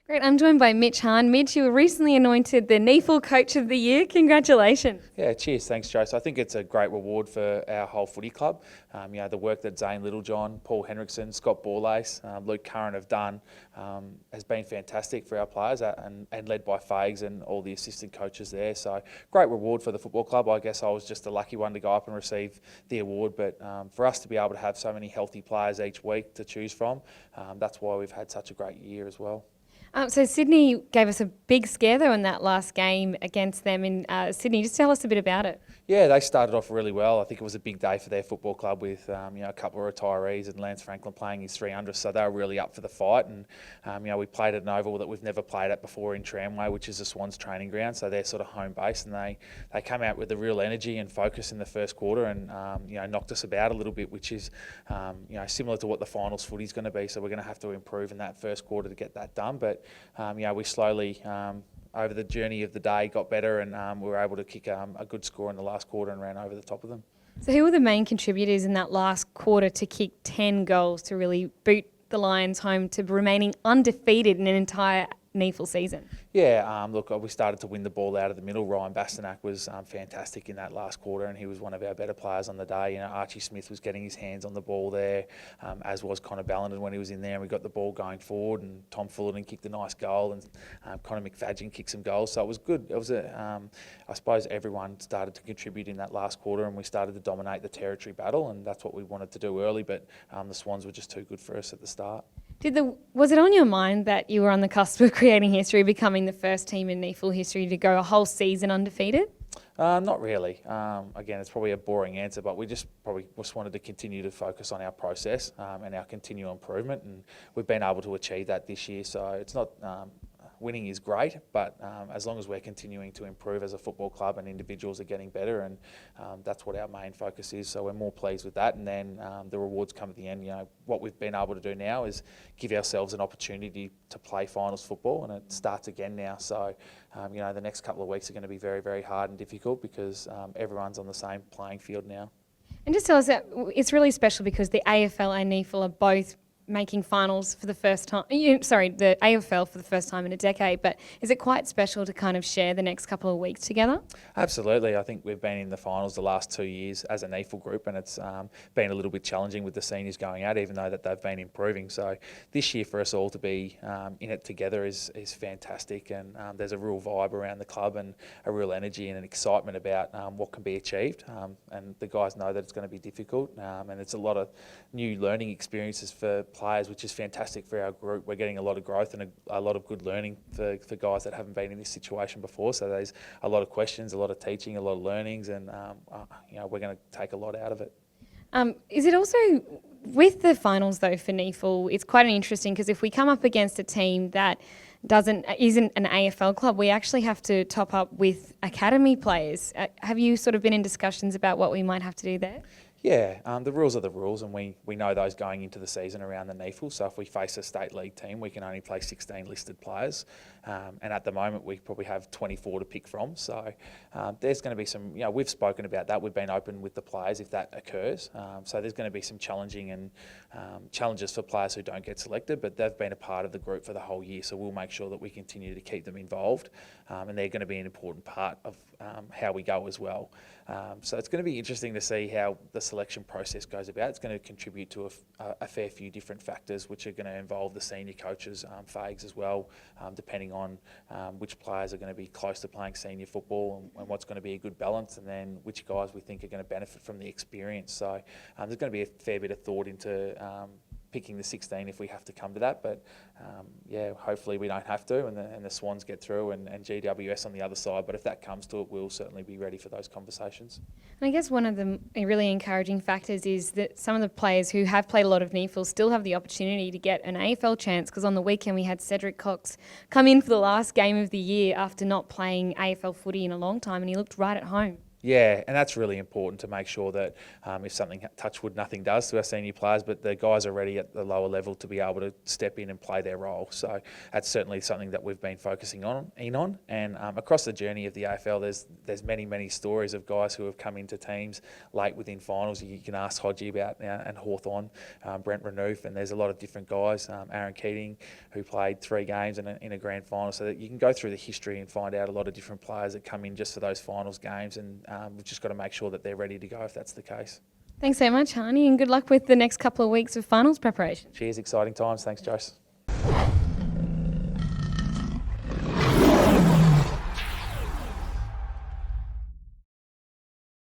Great. I'm joined by Mitch Hahn. Mitch, you were recently anointed the NEAFL Coach of the Year. Congratulations. Yeah, cheers. Thanks, Joe. So I think it's a great reward for our whole footy club. The work that Zane Littlejohn, Paul Henriksen, Scott Borlace, Luke Curran have done has been fantastic for our players and led by Fags and all the assistant coaches there. So great reward for the football club. I guess I was just the lucky one to go up and receive the award. But for us to be able to have so many healthy players each week to choose from, that's why we've had such a great year as well. So Sydney gave us a big scare though in that last game against them in Sydney. Just tell us a bit about it. Yeah, they started off really well. I think it was a big day for their football club with a couple of retirees and Lance Franklin playing his 300, so they were really up for the fight. And we played at an oval that we've never played at before in Tramway, which is the Swans training ground, so they're sort of home base. And they came out with a real energy and focus in the first quarter and knocked us about a little bit, which is similar to what the finals footy is going to be. So we're going to have to improve in that first quarter to get that done. But we slowly, over the journey of the day, got better and we were able to kick a good score in the last quarter and ran over the top of them. So who were the main contributors in that last quarter to kick 10 goals to really boot the Lions home to remaining undefeated in an entire NEAFL season? Yeah, we started to win the ball out of the middle. Ryan Bastanak was fantastic in that last quarter, and he was one of our better players on the day. Archie Smith was getting his hands on the ball there, as was Connor Ballenden when he was in there. And we got the ball going forward, and Tom Fullerton kicked a nice goal, and Connor McFadgen kicked some goals. So it was good. It was I suppose everyone started to contribute in that last quarter, and we started to dominate the territory battle, and that's what we wanted to do early. But the Swans were just too good for us at the start. Was it on your mind that you were on the cusp of creating history, becoming the first team in NEAFL history to go a whole season undefeated? Not really. Again, it's probably a boring answer, but we just wanted to continue to focus on our process and our continual improvement, and we've been able to achieve that this year. So it's not winning is great, but as long as we're continuing to improve as a football club and individuals are getting better, and that's what our main focus is. So we're more pleased with that, and then the rewards come at the end. What we've been able to do now is give ourselves an opportunity to play finals football, and it starts again now. So the next couple of weeks are going to be very, very hard and difficult because everyone's on the same playing field now. And just tell us that it's really special because the AFL and NEAFL are both making finals for the first time. The AFL for the first time in a decade, but is it quite special to kind of share the next couple of weeks together? Absolutely. I think we've been in the finals the last 2 years as a NEAFL group, and it's been a little bit challenging with the seniors going out, even though that they've been improving. So this year for us all to be in it together is fantastic, and there's a real vibe around the club and a real energy and an excitement about what can be achieved. And the guys know that it's going to be difficult, and it's a lot of new learning experiences for players, which is fantastic for our group. We're getting a lot of growth and a lot of good learning for guys that haven't been in this situation before. So there's a lot of questions, a lot of teaching, a lot of learnings, and we're going to take a lot out of it. Is it also with the finals though for NEAFL? It's quite interesting because if we come up against a team that isn't an AFL club, we actually have to top up with academy players. Have you sort of been in discussions about what we might have to do there? Yeah, the rules are the rules, and we know those going into the season around the NEAFL. So if we face a state league team, we can only play 16 listed players, and at the moment we probably have 24 to pick from. So there's going to be some, we've spoken about that. We've been open with the players if that occurs. So there's going to be some challenging and challenges for players who don't get selected, but they've been a part of the group for the whole year. So we'll make sure that we continue to keep them involved, and they're going to be an important part of how we go as well. So it's going to be interesting to see how the selection process goes about. It's going to contribute to a fair few different factors, which are going to involve the senior coaches, Fags as well, depending on which players are going to be close to playing senior football and what's going to be a good balance, and then which guys we think are going to benefit from the experience. So there's going to be a fair bit of thought into picking the 16 if we have to come to that, but hopefully we don't have to, and the Swans get through and GWS on the other side. But if that comes to it, we'll certainly be ready for those conversations. And I guess one of the really encouraging factors is that some of the players who have played a lot of NEAFL still have the opportunity to get an AFL chance, because on the weekend we had Cedric Cox come in for the last game of the year after not playing AFL footy in a long time, and he looked right at home. Yeah, and that's really important to make sure that if something, touch wood, nothing does to our senior players, but the guys are ready at the lower level to be able to step in and play their role. So that's certainly something that we've been focusing on. And across the journey of the AFL, there's many stories of guys who have come into teams late within finals. You can ask Hodgie about and Hawthorn, Brent Renouf, and there's a lot of different guys. Aaron Keating, who played 3 games in a grand final, so that you can go through the history and find out a lot of different players that come in just for those finals games, and we've just got to make sure that they're ready to go if that's the case. Thanks so much, Hani, and good luck with the next couple of weeks of finals preparation. Cheers, exciting times. Thanks, Jose.